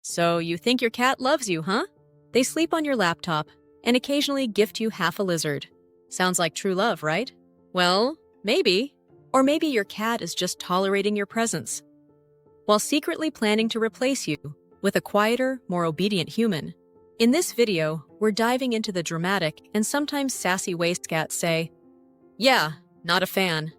So you think your cat loves you, huh? They sleep on your laptop and occasionally gift you half a lizard. Sounds like true love, right? Well, maybe. Or maybe your cat is just tolerating your presence, while secretly planning to replace you with a quieter, more obedient human. In this video, we're diving into the dramatic and sometimes sassy ways cats say, "Yeah, not a fan."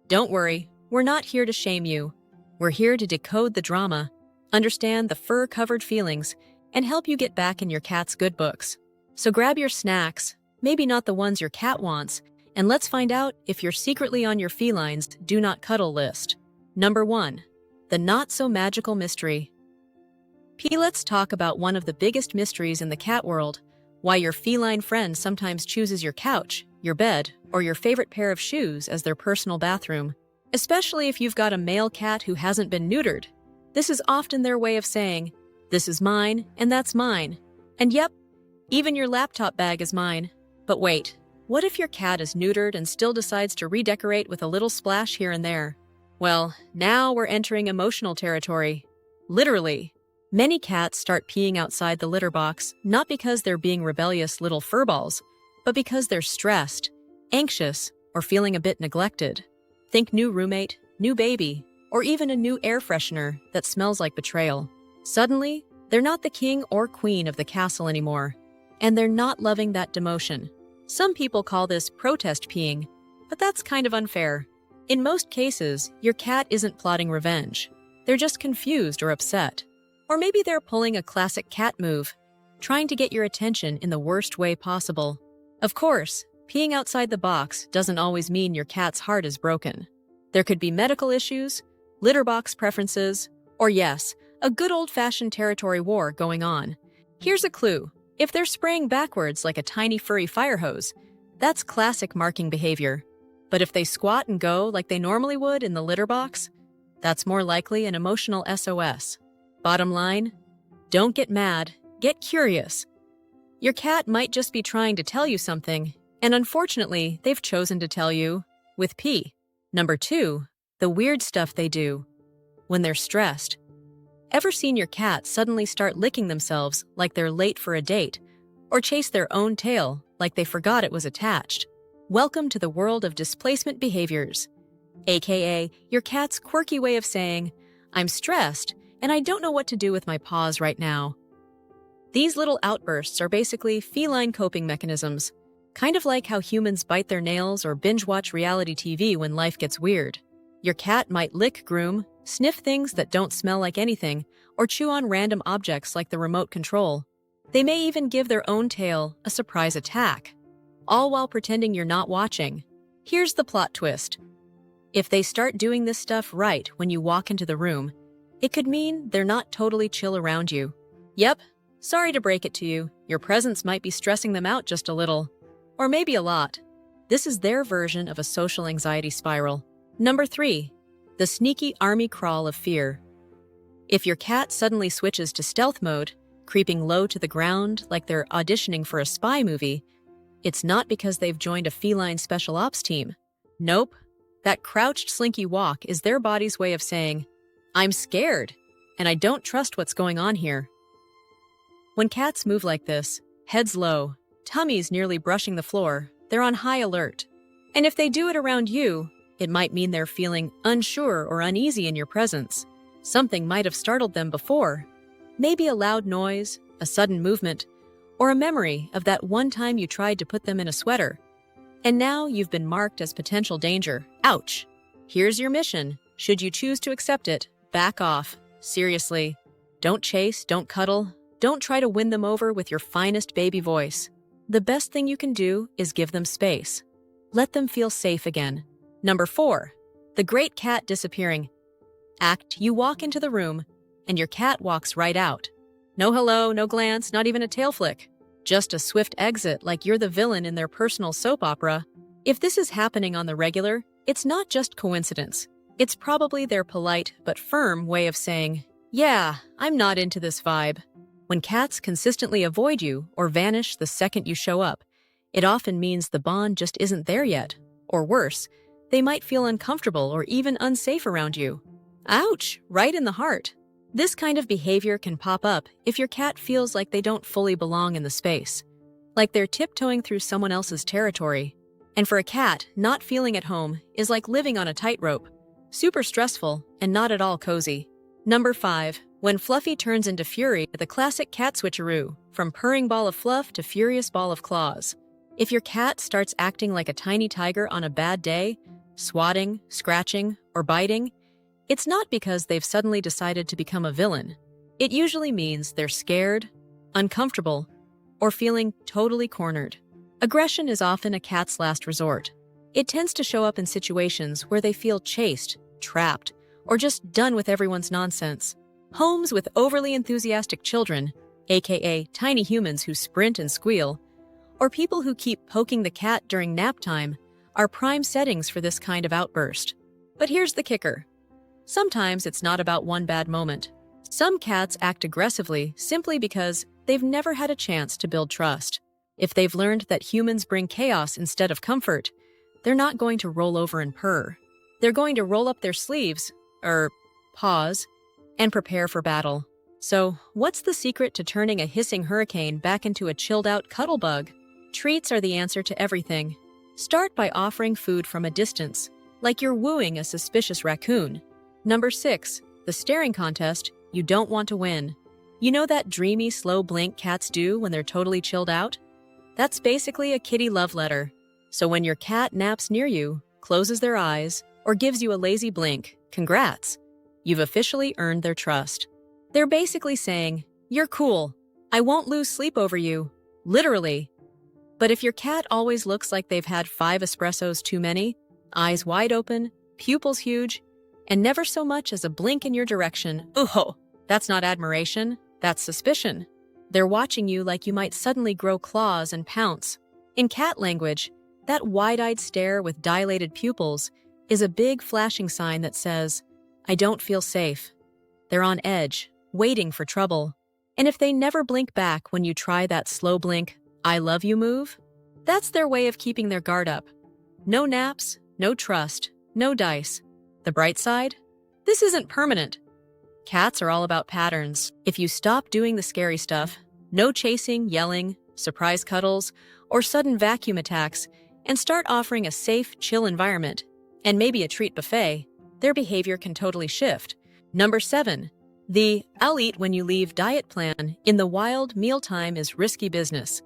Don't worry, we're not here to shame you. We're here to decode the drama, understand the fur-covered feelings, and help you get back in your cat's good books. So grab your snacks, maybe not the ones your cat wants, and let's find out if you're secretly on your feline's do not cuddle list. Number 1. The not-so-magical mystery. Let's talk about one of the biggest mysteries in the cat world, why your feline friend sometimes chooses your couch, your bed, or your favorite pair of shoes as their personal bathroom. Especially if you've got a male cat who hasn't been neutered. This is often their way of saying, "This is mine, and that's mine. And yep, even your laptop bag is mine." But wait, what if your cat is neutered and still decides to redecorate with a little splash here and there? Well, now we're entering emotional territory. Literally. Many cats start peeing outside the litter box, not because they're being rebellious little furballs, but because they're stressed, anxious, or feeling a bit neglected. Think new roommate, new baby, or even a new air freshener that smells like betrayal. Suddenly, they're not the king or queen of the castle anymore, and they're not loving that demotion. Some people call this protest peeing, but that's kind of unfair. In most cases, your cat isn't plotting revenge. They're just confused or upset. Or maybe they're pulling a classic cat move, trying to get your attention in the worst way possible. Of course, peeing outside the box doesn't always mean your cat's heart is broken. There could be medical issues, litter box preferences, or yes, a good old-fashioned territory war going on. Here's a clue. If they're spraying backwards like a tiny furry fire hose, that's classic marking behavior. But if they squat and go like they normally would in the litter box, that's more likely an emotional SOS. Bottom line, don't get mad, get curious. Your cat might just be trying to tell you something, and unfortunately, they've chosen to tell you with pee. Number 2, the weird stuff they do when they're stressed. Ever seen your cat suddenly start licking themselves like they're late for a date, or chase their own tail like they forgot it was attached? Welcome to the world of displacement behaviors, aka your cat's quirky way of saying, "I'm stressed, and I don't know what to do with my paws right now." These little outbursts are basically feline coping mechanisms, kind of like how humans bite their nails or binge-watch reality TV when life gets weird. Your cat might lick, groom, sniff things that don't smell like anything, or chew on random objects like the remote control. They may even give their own tail a surprise attack, all while pretending you're not watching. Here's the plot twist. If they start doing this stuff right when you walk into the room, it could mean they're not totally chill around you. Yep, sorry to break it to you, your presence might be stressing them out just a little. Or maybe a lot. This is their version of a social anxiety spiral. Number 3, the sneaky army crawl of fear. If your cat suddenly switches to stealth mode, creeping low to the ground like they're auditioning for a spy movie, it's not because they've joined a feline special ops team. Nope, that crouched slinky walk is their body's way of saying, "I'm scared, and I don't trust what's going on here." When cats move like this, heads low, tummies nearly brushing the floor, they're on high alert. And if they do it around you, it might mean they're feeling unsure or uneasy in your presence. Something might have startled them before. Maybe a loud noise, a sudden movement, or a memory of that one time you tried to put them in a sweater. And now you've been marked as potential danger. Ouch! Here's your mission. Should you choose to accept it, back off. Seriously. Don't chase, don't cuddle, don't try to win them over with your finest baby voice. The best thing you can do is give them space. Let them feel safe again. Number 4, the great cat disappearing. Act, you walk into the room, and your cat walks right out. No hello, no glance, not even a tail flick. Just a swift exit like you're the villain in their personal soap opera. If this is happening on the regular, it's not just coincidence. It's probably their polite but firm way of saying, "Yeah, I'm not into this vibe." When cats consistently avoid you or vanish the second you show up, it often means the bond just isn't there yet. Or worse, they might feel uncomfortable or even unsafe around you. Ouch, right in the heart. This kind of behavior can pop up if your cat feels like they don't fully belong in the space, like they're tiptoeing through someone else's territory. And for a cat, not feeling at home is like living on a tightrope, super stressful and not at all cozy. Number 5. When Fluffy turns into Fury, the classic cat switcheroo, from purring ball of fluff to furious ball of claws. If your cat starts acting like a tiny tiger on a bad day, swatting, scratching, or biting, it's not because they've suddenly decided to become a villain. It usually means they're scared, uncomfortable, or feeling totally cornered. Aggression is often a cat's last resort. It tends to show up in situations where they feel chased, trapped, or just done with everyone's nonsense. Homes with overly enthusiastic children, aka tiny humans who sprint and squeal, or people who keep poking the cat during nap time, are prime settings for this kind of outburst. But here's the kicker. Sometimes it's not about one bad moment. Some cats act aggressively simply because they've never had a chance to build trust. If they've learned that humans bring chaos instead of comfort, they're not going to roll over and purr. They're going to roll up their sleeves, pause, and prepare for battle. So, what's the secret to turning a hissing hurricane back into a chilled-out cuddle bug? Treats are the answer to everything. Start by offering food from a distance, like you're wooing a suspicious raccoon. Number 6. The staring contest you don't want to win. You know that dreamy, slow blink cats do when they're totally chilled out? That's basically a kitty love letter. So when your cat naps near you, closes their eyes, or gives you a lazy blink, congrats. You've officially earned their trust. They're basically saying, "You're cool. I won't lose sleep over you." Literally. But if your cat always looks like they've had 5 espressos too many, eyes wide open, pupils huge, and never so much as a blink in your direction, that's not admiration, that's suspicion. They're watching you like you might suddenly grow claws and pounce. In cat language, that wide-eyed stare with dilated pupils is a big flashing sign that says, "I don't feel safe." They're on edge, waiting for trouble. And if they never blink back when you try that slow blink, "I love you" move, that's their way of keeping their guard up. No naps, no trust, no dice. The bright side? This isn't permanent. Cats are all about patterns. If you stop doing the scary stuff, no chasing, yelling, surprise cuddles, or sudden vacuum attacks, and start offering a safe, chill environment, and maybe a treat buffet, their behavior can totally shift. Number 7. The "I'll eat when you leave" diet plan in the wild. Mealtime is risky business.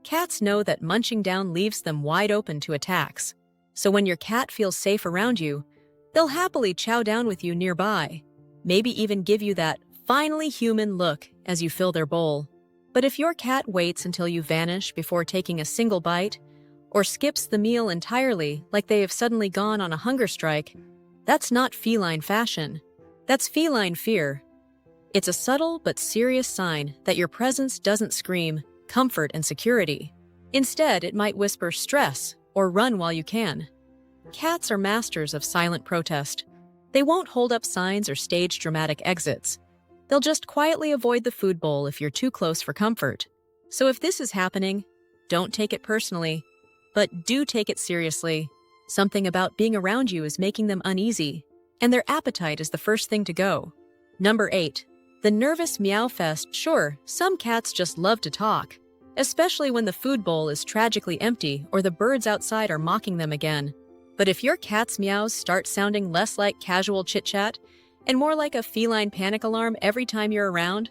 Cats know that munching down leaves them wide open to attacks. So when your cat feels safe around you, they'll happily chow down with you nearby, maybe even give you that finally human look as you fill their bowl. But if your cat waits until you vanish before taking a single bite, or skips the meal entirely like they have suddenly gone on a hunger strike, that's not feline fashion. That's feline fear. It's a subtle but serious sign that your presence doesn't scream comfort and security. Instead, it might whisper stress or run while you can. Cats are masters of silent protest. They won't hold up signs or stage dramatic exits. They'll just quietly avoid the food bowl if you're too close for comfort. So if this is happening, don't take it personally, but do take it seriously. Something about being around you is making them uneasy, and their appetite is the first thing to go. Number 8. The nervous meow fest. Sure, some cats just love to talk, especially when the food bowl is tragically empty or the birds outside are mocking them again. But if your cat's meows start sounding less like casual chit-chat and more like a feline panic alarm every time you're around,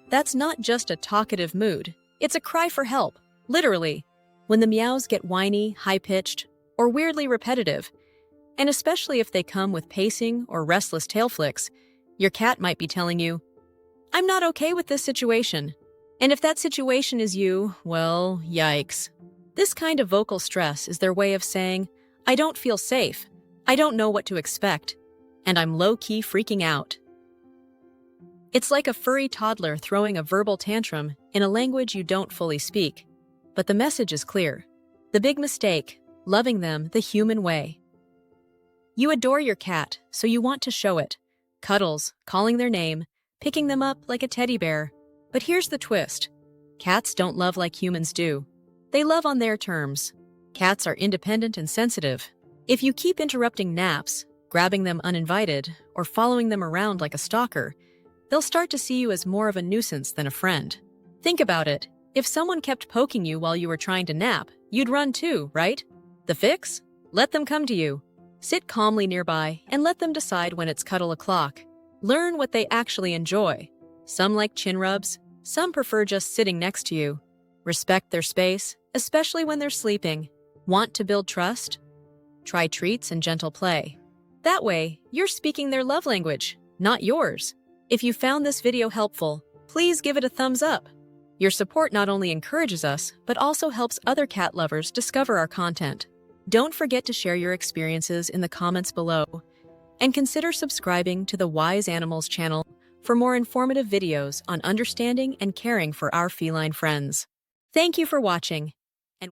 that's not just a talkative mood. It's a cry for help, literally. When the meows get whiny, high-pitched, or weirdly repetitive, and especially if they come with pacing or restless tail flicks, your cat might be telling you, "I'm not okay with this situation." And if that situation is you, well, yikes. This kind of vocal stress is their way of saying, "I don't feel safe, I don't know what to expect, and I'm low-key freaking out." It's like a furry toddler throwing a verbal tantrum in a language you don't fully speak. But the message is clear. The big mistake, loving them the human way. You adore your cat, so you want to show it. Cuddles, calling their name, picking them up like a teddy bear. But here's the twist. Cats don't love like humans do. They love on their terms. Cats are independent and sensitive. If you keep interrupting naps, grabbing them uninvited, or following them around like a stalker, they'll start to see you as more of a nuisance than a friend. Think about it. If someone kept poking you while you were trying to nap, you'd run too, right? The fix? Let them come to you. Sit calmly nearby and let them decide when it's cuddle o'clock. Learn what they actually enjoy. Some like chin rubs, some prefer just sitting next to you. Respect their space, especially when they're sleeping. Want to build trust? Try treats and gentle play. That way, you're speaking their love language, not yours. If you found this video helpful, please give it a thumbs up. Your support not only encourages us, but also helps other cat lovers discover our content. Don't forget to share your experiences in the comments below, and consider subscribing to the Wise Animals channel for more informative videos on understanding and caring for our feline friends. Thank you for watching,